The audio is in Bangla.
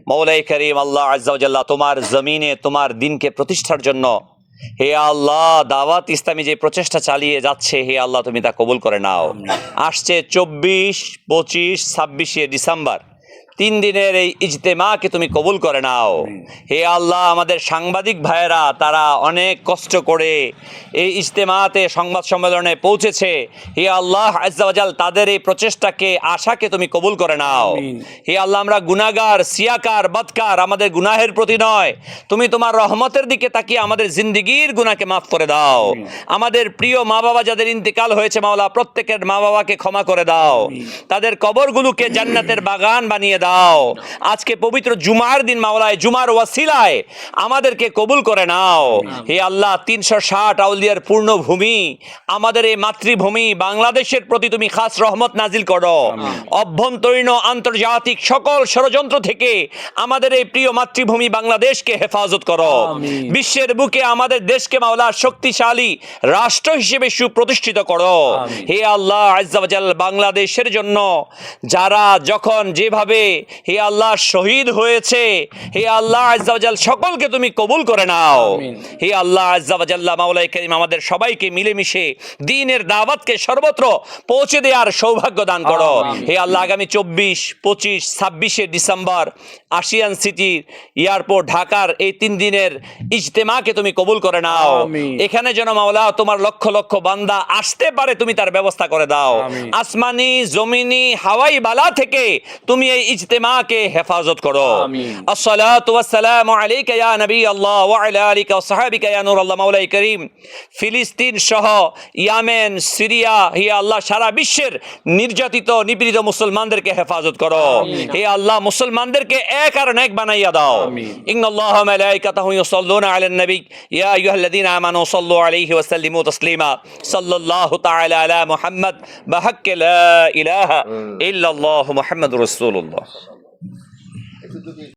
মৌলাই করিম আল্লাহ আজ্জা ওয়া জাল্লা তোমার জমিনে তোমার দিনকে প্রতিষ্ঠার জন্য হে আল্লাহ দাওয়াত ইসলামী যে প্রচেষ্টা চালিয়ে যাচ্ছে হে আল্লাহ তুমি তা কবুল করে নাও। আসছে 24, 25, 26 ডিসেম্বর 3 দিনের এই ইজতেমাকে তুমি কবুল করে নাও। হে আল্লাহ আমাদের সাংবাদিক ভাইয়েরা তারা অনেক কষ্ট করে এই ইজতেমাতে সংবাদ সম্মেলনে পৌঁছেছে, হে আল্লাহ আজ্জা ওয়া জাল তাদের এই প্রচেষ্টাকে আশাকে তুমি কবুল করে নাও। হে আল্লাহ আমরা গুনাহগার, সিয়াকার, বদকার, আমাদের গুনাহের প্রতি নয়, তুমি তোমার রহমতের দিকে তাকিয়ে আমাদের জিন্দেগির গুনাহকে মাফ করে দাও। আমাদের প্রিয় মা বাবা যাদের ইন্তেকাল হয়েছে মাওলা প্রত্যেকের মা বাবাকে ক্ষমা করে দাও, তাদের কবরগুলোকে জান্নাতের বাগান বানিয়ে দাও। আজকে পবিত্র জুমার দিন মাওলায় জুমার ওয়াসিলায় আমাদেরকে কবুল করে নাও। হে আল্লাহ 360 আউলিয়ার পূর্ণ ভূমি আমাদের এই মাতৃভূমি বাংলাদেশের প্রতি তুমি খাস রহমত নাজিল করো। অভ্যন্তরীণ আন্তর্জাতিক সকল ষড়যন্ত্র থেকে আমাদের এই প্রিয় মাতৃভূমি বাংলাদেশকে হেফাজত করো। বিশ্বের বুকে আমাদের দেশকে মাওলা শক্তিশালী রাষ্ট্র হিসেবে সুপ্রতিষ্ঠিত করো। হে আল্লাহ আজ্জা ওয়া জাল বাংলাদেশের জন্য যারা যখন যেভাবে হে আল্লাহ শহীদ হয়েছে হে আল্লাহ আজ্জা ওয়া জাল সকলকে তুমি কবুল করে নাও। হে আল্লাহ আজ্জা ওয়া জাল্লা মাওলাই করিম আমাদের সবাইকে মিলেমিশে দ্বীনের দাওয়াতকে সর্বত্র পৌঁছে দেওয়ার সৌভাগ্য দান করো। হে আল্লাহ আগামী 24, 25, 26 ডিসেম্বর আশিয়ান সিটি এয়ারপোর্ট ঢাকার এই 3 দিনের ইজতেমাকে তুমি কবুল করে নাও। এখানে যেন মাওলা তোমার লক্ষ লক্ষ বান্দা আসতে পারে তুমি তার ব্যবস্থা করে দাও। আসমানি জমিনি হাওয়াই বালা থেকে তুমি এই ইজতেমাকে হেফাজত করো। আসসালাতু ওয়াসসালামু আলাইকা ইয়া নবী আল্লাহ ওয়া আলা আলিকা ওয়া সাহাবিকা ইয়া নূর আল্লাহ। মাওলাই করিম ফিলিস্তিন সহ ইয়েমেন, সিরিয়া হে আল্লাহ সারা বিশ্বের নির্যাতিত নিপীড়িত মুসলমানদেরকে হেফাজত করো। হে আল্লাহ মুসলমানদেরকে এক আর নেক বানাইয়া দাও। ইন্নাল্লাহা ওয়া মালাইকাতাহু ইউসাল্লুনা আলান নবী ইয়া আইয়ুহাল্লাযীনা আমানু সাল্লু আলাইহি ওয়া সাল্লিমু তাসলিমা সাল্লাল্লাহু তাআলা আলা মুহাম্মদ বিহাক্কি লা ইলাহা ইল্লাল্লাহু মুহাম্মাদুর রাসূলুল্লাহ।